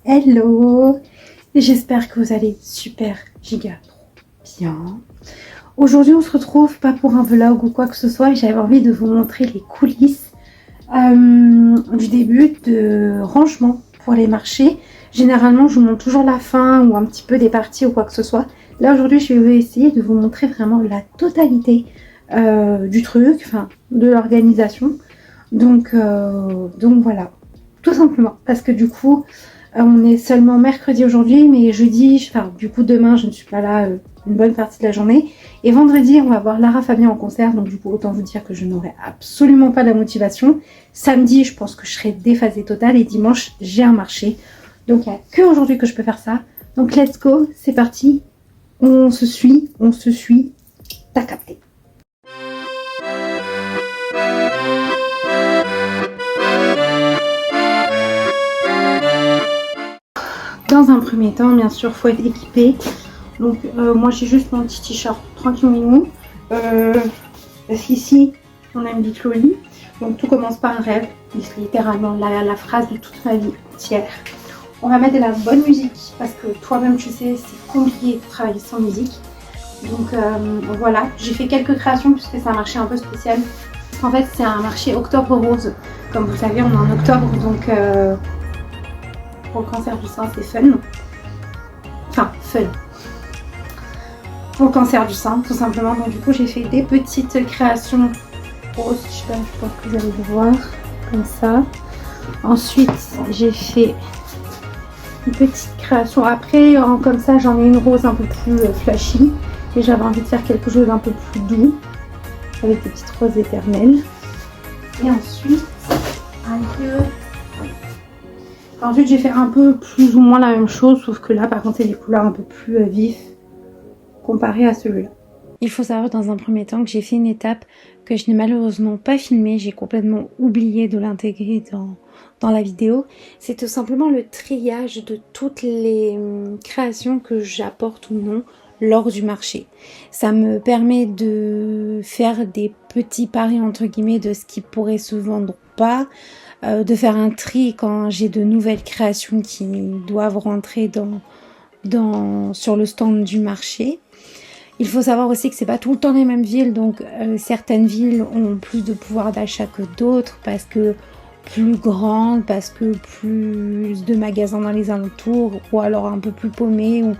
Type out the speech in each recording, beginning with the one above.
Hello, j'espère que vous allez super giga trop bien. Aujourd'hui on se retrouve pas pour un vlog ou quoi que ce soit, j'avais envie de vous montrer les coulisses du début de rangement pour les marchés. Généralement je vous montre toujours la fin ou un petit peu des parties ou quoi que ce soit. Là aujourd'hui je vais essayer de vous montrer vraiment la totalité du truc, enfin de l'organisation. Donc voilà, tout simplement parce que du coup on est seulement mercredi aujourd'hui, mais jeudi, enfin du coup demain je ne suis pas là une bonne partie de la journée. Et vendredi on va voir Lara Fabian en concert, donc du coup autant vous dire que je n'aurai absolument pas la motivation. Samedi je pense que je serai déphasée totale et dimanche j'ai un marché. Donc il n'y a que aujourd'hui que je peux faire ça. Donc let's go, c'est parti, on se suit, t'as capté. Dans un premier temps, bien sûr, faut être équipé. Donc moi j'ai juste mon petit t-shirt tranquille minou. Parce qu'ici on a une Bicloli. Donc tout commence par un rêve. C'est littéralement la phrase de toute ma vie entière. On va mettre de la bonne musique parce que toi-même tu sais c'est compliqué de travailler sans musique. Donc voilà, j'ai fait quelques créations puisque c'est un marché un peu spécial. En fait c'est un marché octobre rose. Comme vous savez on est en octobre donc pour le cancer du sein c'est fun. Enfin fun. Pour le cancer du sein tout simplement. Donc du coup j'ai fait des petites créations roses, je pense que vous allez le voir comme ça. Ensuite j'ai fait une petite création après comme ça, j'en ai une rose un peu plus flashy et j'avais envie de faire quelque chose d'un peu plus doux avec des petites roses éternelles. Et ensuite j'ai fait un peu plus ou moins la même chose, sauf que là par contre c'est des couleurs un peu plus vives comparé à celui-là. Il faut savoir dans un premier temps que j'ai fait une étape que je n'ai malheureusement pas filmée, j'ai complètement oublié de l'intégrer dans la vidéo. C'est tout simplement le triage de toutes les créations que j'apporte ou non lors du marché. Ça me permet de faire des petits paris entre guillemets de ce qui pourrait se vendre ou pas, de faire un tri quand j'ai de nouvelles créations qui doivent rentrer sur le stand du marché. Il faut savoir aussi que c'est pas tout le temps les mêmes villes, donc certaines villes ont plus de pouvoir d'achat que d'autres parce que plus grandes, parce que plus de magasins dans les alentours ou alors un peu plus paumées ou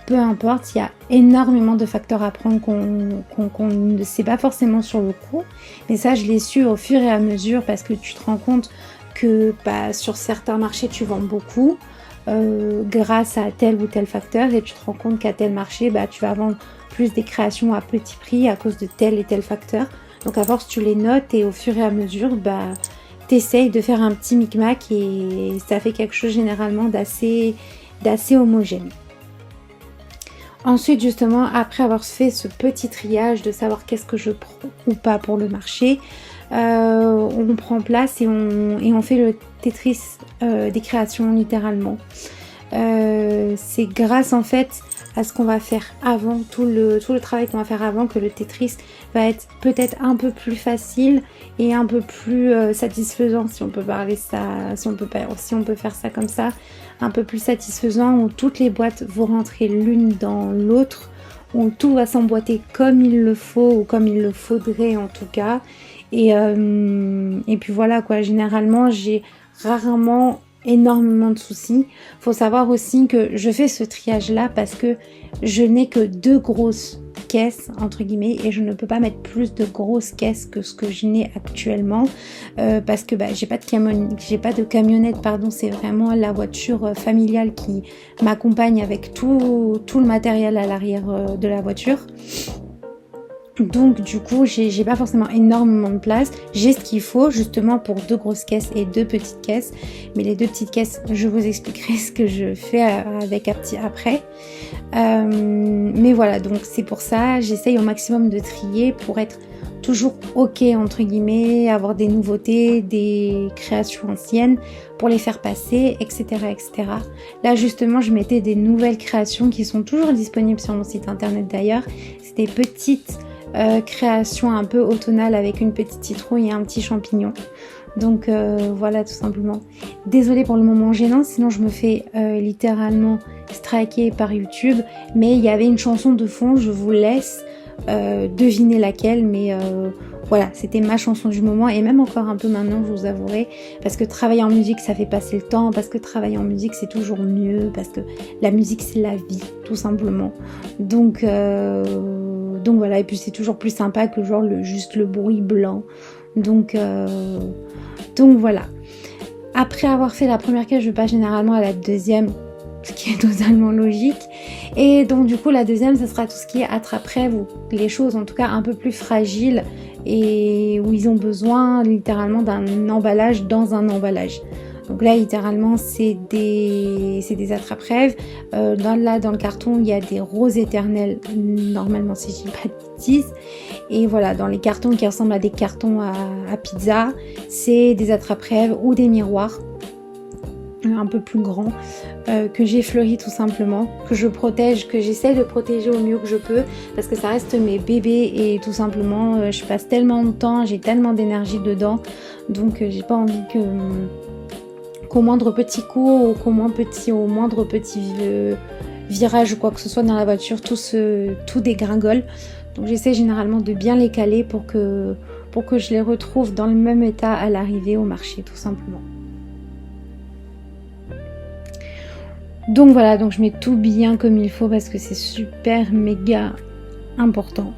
peu importe, il y a énormément de facteurs à prendre qu'on ne sait pas forcément sur le coup. Mais ça je l'ai su au fur et à mesure parce que tu te rends compte que sur certains marchés tu vends beaucoup grâce à tel ou tel facteur et tu te rends compte qu'à tel marché tu vas vendre plus des créations à petit prix à cause de tel et tel facteur. Donc à force tu les notes et au fur et à mesure t'essayes de faire un petit micmac et ça fait quelque chose généralement d'assez homogène. Ensuite justement après avoir fait ce petit triage de savoir qu'est-ce que je prends ou pas pour le marché, on prend place et on fait le Tetris des créations littéralement. C'est grâce en fait à ce qu'on va faire avant, tout le travail qu'on va faire avant, que le Tetris va être peut-être un peu plus facile et un peu plus satisfaisant, si on peut parler ça, si on peut faire ça comme ça, un peu plus satisfaisant, où toutes les boîtes vont rentrer l'une dans l'autre, où tout va s'emboîter comme il le faut ou comme il le faudrait en tout cas. Et puis voilà quoi, généralement j'ai rarement énormément de soucis. Faut savoir aussi que je fais ce triage là parce que je n'ai que 2 grosses caisses entre guillemets et je ne peux pas mettre plus de grosses caisses que ce que je n'ai actuellement parce que j'ai pas de camionnette pardon, c'est vraiment la voiture familiale qui m'accompagne avec tout le matériel à l'arrière de la voiture. Donc du coup j'ai pas forcément énormément de place, j'ai ce qu'il faut justement pour 2 grosses caisses et 2 petites caisses, mais les 2 petites caisses je vous expliquerai ce que je fais avec après. Mais voilà, donc c'est pour ça j'essaye au maximum de trier pour être toujours ok entre guillemets, avoir des nouveautés, des créations anciennes pour les faire passer, etc. etc. Là justement je mettais des nouvelles créations qui sont toujours disponibles sur mon site internet d'ailleurs, c'est des petites création un peu automnale avec une petite citrouille et un petit champignon. Donc voilà, tout simplement. Désolée pour le moment gênant, sinon je me fais littéralement striker par YouTube. Mais il y avait une chanson de fond, je vous laisse deviner laquelle, mais voilà, c'était ma chanson du moment, et même encore un peu maintenant, je vous avouerai, parce que travailler en musique, ça fait passer le temps, parce que travailler en musique, c'est toujours mieux, parce que la musique, c'est la vie, tout simplement. Donc voilà, et puis c'est toujours plus sympa que genre juste le bruit blanc. Donc voilà. Après avoir fait la première caisse, je passe généralement à la deuxième, ce qui est totalement logique. Et donc du coup la deuxième, ce sera tout ce qui est attrape-rêve, ou les choses en tout cas un peu plus fragiles et où ils ont besoin littéralement d'un emballage dans un emballage. Donc là littéralement c'est des attrape-rêves. Dans le carton il y a des roses éternelles normalement, si je dis pas de bêtises. Et voilà, dans les cartons qui ressemblent à des cartons à pizza, c'est des attrape-rêves ou des miroirs un peu plus grands que j'ai fleuris tout simplement, que je protège, que j'essaie de protéger au mieux que je peux, parce que ça reste mes bébés et tout simplement je passe tellement de temps, j'ai tellement d'énergie dedans, donc j'ai pas envie qu'au moindre petit coup ou au moindre petit virage ou quoi que ce soit dans la voiture, tout dégringole. Donc j'essaie généralement de bien les caler pour que je les retrouve dans le même état à l'arrivée au marché, tout simplement. Donc voilà, donc je mets tout bien comme il faut parce que c'est super méga important.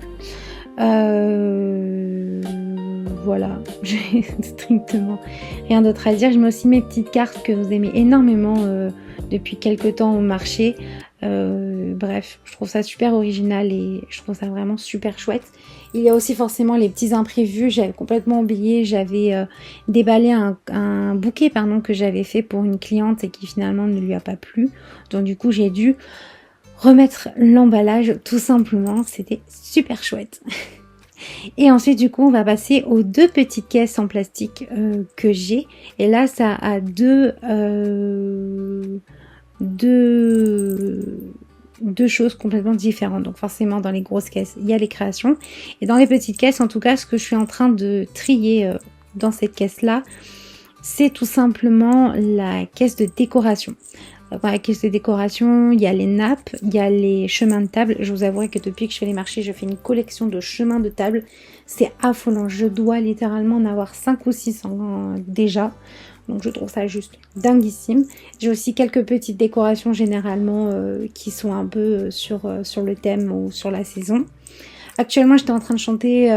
Voilà, j'ai strictement rien d'autre à dire. Je mets aussi mes petites cartes que vous aimez énormément depuis quelques temps au marché. Bref, je trouve ça super original et je trouve ça vraiment super chouette. Il y a aussi forcément les petits imprévus, j'avais complètement oublié, j'avais déballé un bouquet que j'avais fait pour une cliente et qui finalement ne lui a pas plu. Donc du coup j'ai dû remettre l'emballage tout simplement, c'était super chouette. Et ensuite du coup on va passer aux deux petites caisses en plastique que j'ai. Et là ça a deux choses complètement différentes. Donc forcément dans les grosses caisses il y a les créations, et dans les petites caisses en tout cas ce que je suis en train de trier dans cette caisse là, c'est tout simplement la caisse de décoration. Dans la caisse de décoration il y a les nappes, il y a les chemins de table. Je vous avouerai que depuis que je fais les marchés, je fais une collection de chemins de table, c'est affolant, je dois littéralement en avoir 5 ou 6 déjà. Donc je trouve ça juste dinguissime. J'ai aussi quelques petites décorations généralement qui sont un peu sur le thème ou sur la saison. Actuellement j'étais en train de chanter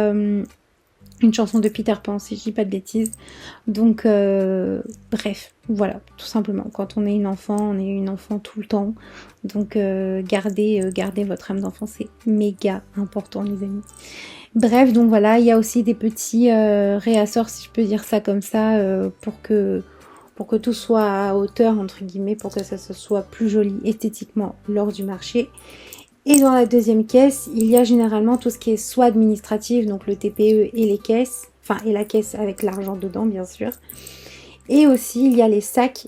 une chanson de Peter Pan, si je dis pas de bêtises. Donc bref, voilà, tout simplement. Quand on est une enfant tout le temps. Donc gardez votre âme d'enfant, c'est méga important les amis. Bref, donc voilà, il y a aussi des petits réassorts, si je peux dire ça comme ça, pour que tout soit à hauteur, entre guillemets, pour que ça soit plus joli esthétiquement lors du marché. Et dans la deuxième caisse, il y a généralement tout ce qui est soit administratif, donc le TPE et les caisses, enfin et la caisse avec l'argent dedans bien sûr. Et aussi il y a les sacs,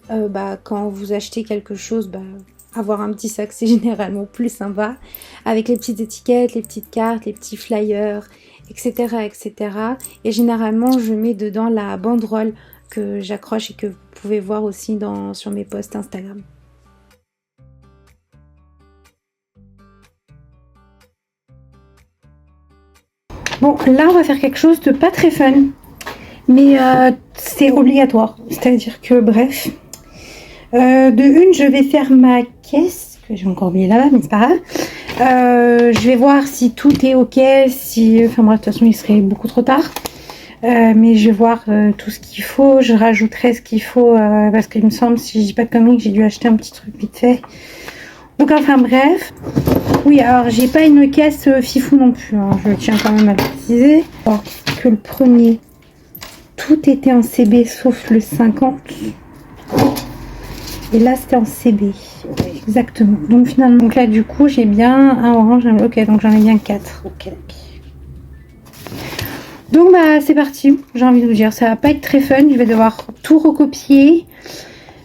quand vous achetez quelque chose, avoir un petit sac c'est généralement plus sympa, avec les petites étiquettes, les petites cartes, les petits flyers, etc. etc. Et généralement je mets dedans la banderole que j'accroche et que vous pouvez voir aussi sur mes posts Instagram. Bon, là on va faire quelque chose de pas très fun, mais c'est obligatoire, c'est-à-dire que bref, de une je vais faire ma caisse, que j'ai encore oublié là-bas, mais c'est pas grave. Je vais voir si tout est ok, enfin bref, de toute façon il serait beaucoup trop tard, mais je vais voir tout ce qu'il faut, je rajouterai ce qu'il faut, parce qu'il me semble, si je dis pas de conneries, que j'ai dû acheter un petit truc vite fait. Donc enfin bref, oui, alors j'ai pas une caisse fifou non plus, hein, je tiens quand même à le préciser. Alors que le premier, tout était en CB sauf le 50. Et là c'était en CB, exactement. Donc finalement, donc là du coup j'ai bien un orange, ok, donc j'en ai bien 4. Ok. Donc c'est parti, j'ai envie de vous dire, ça va pas être très fun, je vais devoir tout recopier.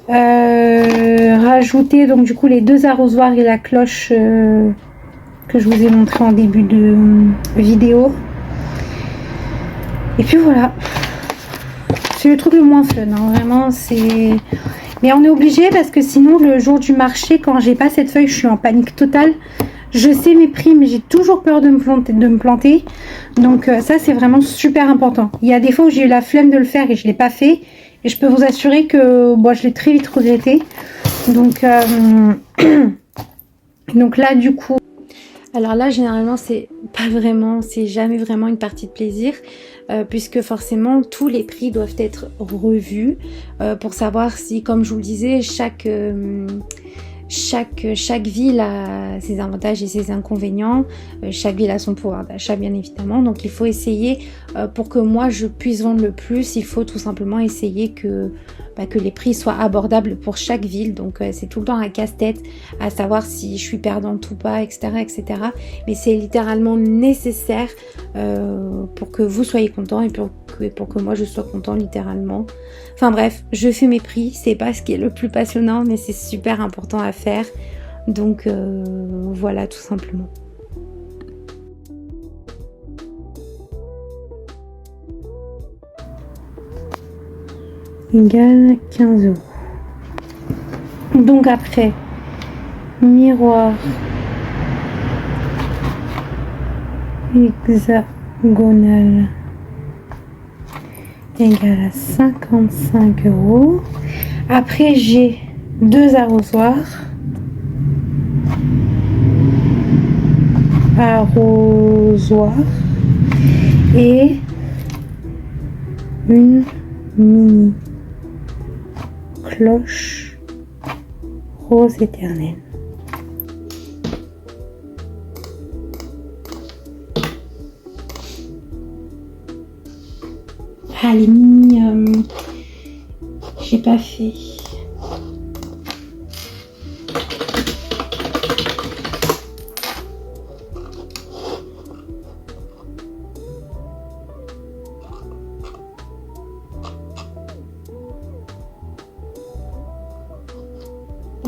Rajouter donc du coup les deux arrosoirs et la cloche que je vous ai montré en début de vidéo, et puis voilà. c'est le truc le moins fun, hein, vraiment, c'est... Mais on est obligé parce que sinon, le jour du marché, quand j'ai pas cette feuille, je suis en panique totale. Je sais mes prix, mais j'ai toujours peur de me planter. Donc ça, c'est vraiment super important. Il y a des fois où j'ai eu la flemme de le faire et je l'ai pas fait. Et je peux vous assurer que bon, je l'ai très vite regretté. Donc, donc là, du coup... Alors là, généralement, c'est jamais vraiment une partie de plaisir, puisque forcément, tous les prix doivent être revus pour savoir si, comme je vous le disais, chaque ville a ses avantages et ses inconvénients, chaque ville a son pouvoir d'achat bien évidemment, donc il faut essayer, pour que moi je puisse vendre le plus, il faut tout simplement essayer que les prix soient abordables pour chaque ville, donc c'est tout le temps un casse-tête à savoir si je suis perdante ou pas, etc. etc. Mais c'est littéralement nécessaire pour que vous soyez content et pour que moi je sois content littéralement. Enfin bref, je fais mes prix, c'est pas ce qui est le plus passionnant, mais c'est super important à faire. Donc voilà, tout simplement. Égale 15 €. Donc après, miroir hexagonal égale à 55 €. Après, j'ai 2 arrosoirs. Et une mini cloche rose éternelle. Ah, les mini, j'ai pas fait.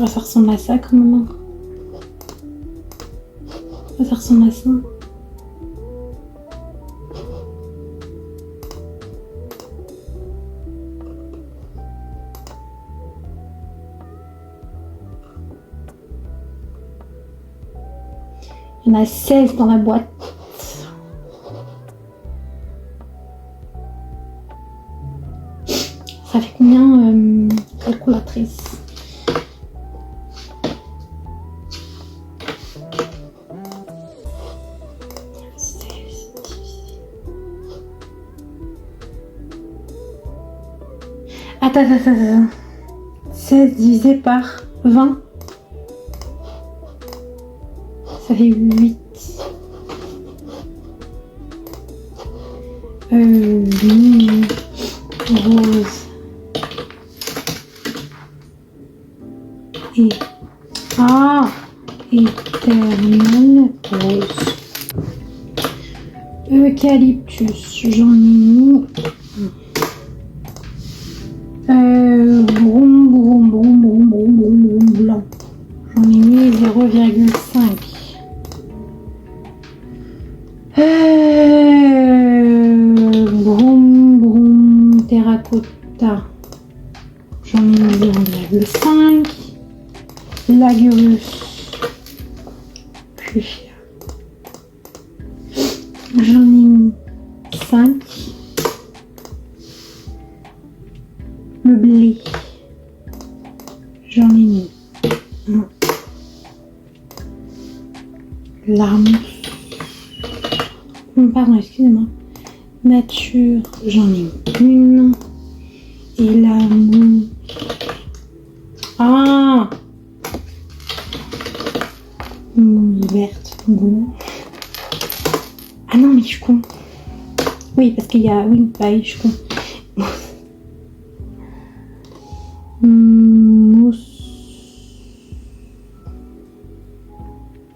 Oh, ça ressemble à ça quand même. Oh, ça ressemble à ça. Il y en a 16 dans la boîte. Ça fait combien, calculatrice? Attends. 16 divisé par 20. Ça fait 8. Mini rose. Et éternelle rose. Eucalyptus, j'en ai mis. Blanc. J'en ai mis 0,5. Terracotta. J'en ai mis 0,5. Lagueurus. Puis j'en ai mis 5. Le blé. J'en ai mis 1. L'arme. Pardon, excusez-moi. Nature, j'en ai mis 1. Et la mousse. Ah! Mousse verte, goût. Ah non, mais je suis con. Oui, parce qu'il y a... Oui, bah oui, je suis con.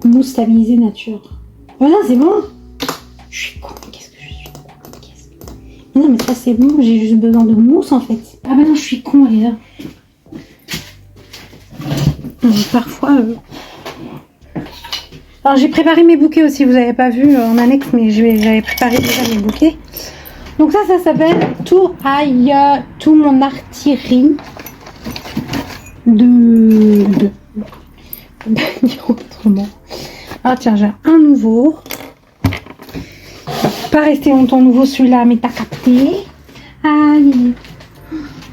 Mousse stabilisée nature. Oh non, c'est bon. Je suis con, qu'est-ce que je suis con. Non, mais ça c'est bon, j'ai juste besoin de mousse en fait. Ah bah non, je suis con, les gars. Parfois... Alors j'ai préparé mes bouquets aussi, vous n'avez pas vu en annexe, mais j'avais préparé déjà mes bouquets. Donc ça s'appelle tout mon artillerie de dire autrement. Ah tiens, j'ai un nouveau. Pas rester longtemps nouveau celui-là, mais t'as capté. Allez.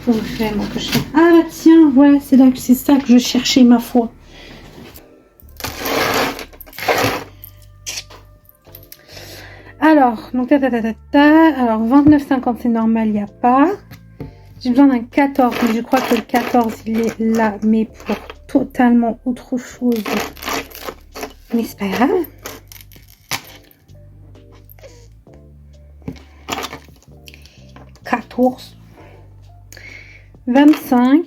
Faut vraiment que je... Ah bah tiens, ouais, c'est ça que je cherchais, ma foi. Alors, donc alors 29,50 c'est normal, il n'y a pas. J'ai besoin d'un 14, mais je crois que le 14 il est là, mais pour totalement autre chose. Mais c'est pas grave. $14, 25,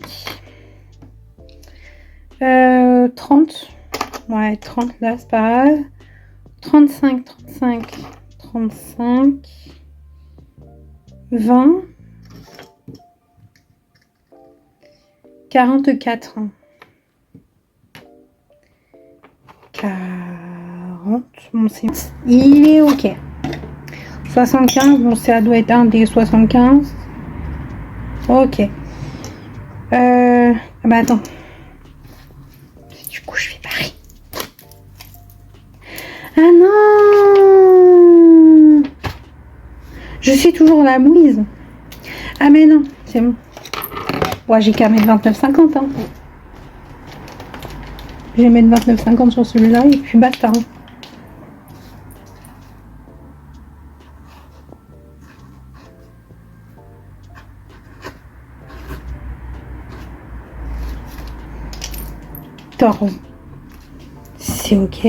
30, ouais 30 là c'est pas grave, 35, 20, 44, 40, bon c'est... Il est ok. 75, bon ça doit être un des 75. Ok. Ah bah attends. Du coup je fais pareil. Ah non, je suis toujours la mouise. Ah mais non, c'est bon. Ouais, j'ai qu'à mettre 29,50 hein. Je vais mettre 29,50 sur celui-là et puis basta. Hein. C'est ok.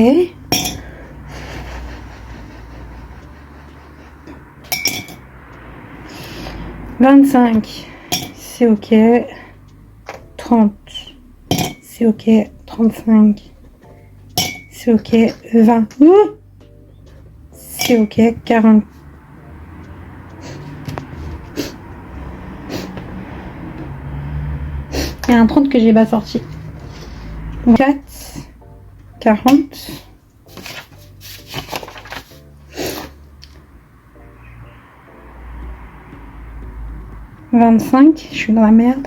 « 25, c'est ok. 30, c'est ok. 35, c'est ok. 20, c'est ok. 40. Il y a un 30 que j'ai pas sorti. 4, 40. 25, je suis dans la merde.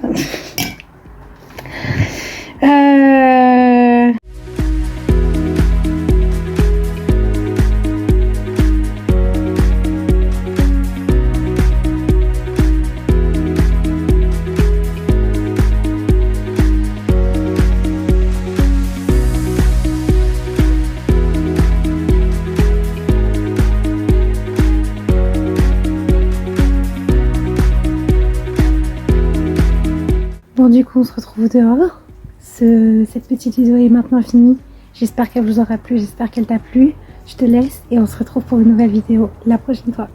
Bon, du coup, on se retrouve dehors. Cette petite vidéo est maintenant finie. J'espère qu'elle vous aura plu, j'espère qu'elle t'a plu. Je te laisse et on se retrouve pour une nouvelle vidéo la prochaine fois.